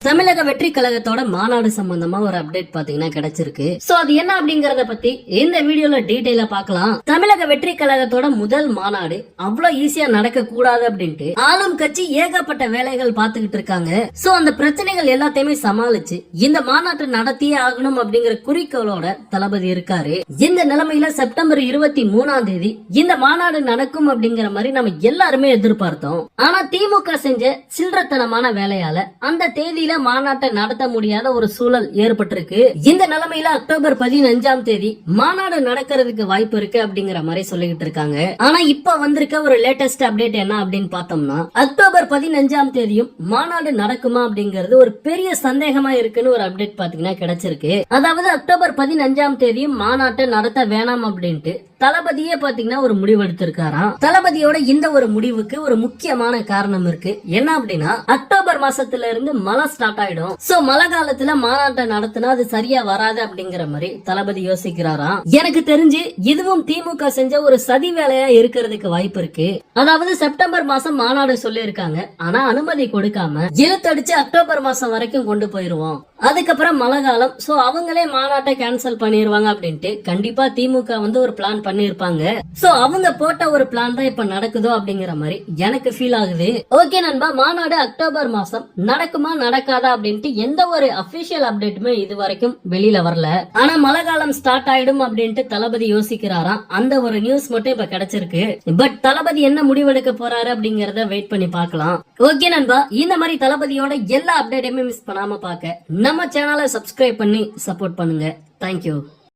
தமிழக வெற்றி கழகத்தோட மாநாடு சம்பந்தமா ஒரு அப்டேட் பாத்தீங்கன்னா கிடைச்சிருக்கு. சோ அது என்ன அப்படிங்கறத பத்தி இந்த வீடியோல டீடைலா பார்க்கலாம். தமிழக வெற்றி கழகத்தோட முதல் மாநாடு அவ்வளவு ஈஸியா நடக்க கூடாது அப்படின்ட்டு ஆளும் கட்சி ஏகப்பட்ட வேலைகள் பாத்துக்கிட்டு இருக்காங்க. சோ அந்த பிரச்சனைகள் எல்லாத்தையுமே சமாளிச்சு இந்த மாநாட்டை நடத்தியே ஆகணும் அப்படிங்கிற குறிக்கோளோட தளபதி இருக்காரு. இந்த நிலைமையில செப்டம்பர் 23 இந்த மாநாடு நடக்கும் அப்படிங்கிற மாதிரி நம்ம எல்லாருமே எதிர்பார்த்தோம். ஆனா திமுக செஞ்ச சில்லறத்தனமான வேலையால அந்த தேதியில மாநாட்டை நடத்த முடியாத ஒரு சூழல் ஏற்பட்டிருக்கு. இந்த நிலைமையில அக்டோபர் 15 மாநாடு நடக்கிறதுக்கு வாய்ப்பு இருக்கு அப்படிங்கிற மாதிரி சொல்லிட்டு இருக்காங்க. ஆனா இப்ப வந்திருக்க ஒரு லேட்டஸ்ட் அப்டேட் என்ன அப்படின்னு பார்த்தோம்னா அக்டோபர் 15 மாநாடு நடக்குமா அப்படிங்கிறது ஒரு பெரிய சந்தேகமா இருக்குன்னு ஒரு அப்டேட் பாத்தீங்கன்னா கிடைச்சிருக்கு. அதாவது அக்டோபர் 15 மாநாட்டை நடத்த வேணாம் அப்படின்ட்டு தளபதியே பாத்தீங்கன்னா ஒரு முடிவு எடுத்திருக்காராம். தளபதியோட இந்த ஒரு முடிவுக்கு ஒரு முக்கியமான காரணம் இருக்கு. என்ன அப்படின்னா அக்டோபர் மாசத்துல இருந்து மழை ஸ்டார்ட் ஆயிடும். சோ மழை காலத்துல மாநாட்டை நடத்தினா அது சரியா வராது அப்படிங்கிற மாதிரி தளபதி யோசிக்கிறாராம். எனக்கு தெரிஞ்சு இதுவும் திமுக செஞ்ச ஒரு சதி வேலையா இருக்கிறதுக்கு வாய்ப்பு இருக்கு. அதாவது செப்டம்பர் மாசம் மாநாடு சொல்லி இருக்காங்க. ஆனா அனுமதி கொடுக்காம இழுத்தடிச்சு அக்டோபர் மாசம் வரைக்கும் கொண்டு போயிருவோம். அதுக்கப்புறம் மழை காலம். சோ அவங்களே மாநாட்டை கேன்சல் பண்ணிருவாங்க அப்படின்ட்டு கண்டிப்பா திமுக ஒரு பிளான் பண்ணிருப்பாங்க. சோ அவங்க போட்ட ஒரு பிளான் தான் இப்ப நடக்குதோ அப்படிங்கிற மாதிரி எனக்கு ஃபீல் ஆகுது. ஓகே நண்பா, மாநாடு அக்டோபர் மாசம் நடக்குமா நடக்காதா அப்படின்ட்டு எந்த ஒரு அபிஷியல் அப்டேட்டுமே இது வரைக்கும் வெளியில வரல. ஆனா மழை காலம் ஸ்டார்ட் ஆயிடும் அப்படின்ட்டு தளபதி யோசிக்கிறாராம். அந்த ஒரு நியூஸ் மட்டும் இப்ப கிடைச்சிருக்கு. பட் தளபதி என்ன முடிவெடுக்க போறாரு அப்படிங்கறத வெயிட் பண்ணி பார்க்கலாம். ஓகே நண்பா, இந்த மாதிரி தளபதியோட எல்லா அப்டேட்டையுமே மிஸ் பண்ணாம பார்க்க நம்ம சேனலை சப்ஸ்கிரைப் பண்ணி சப்போர்ட் பண்ணுங்க. தேங்க்யூ.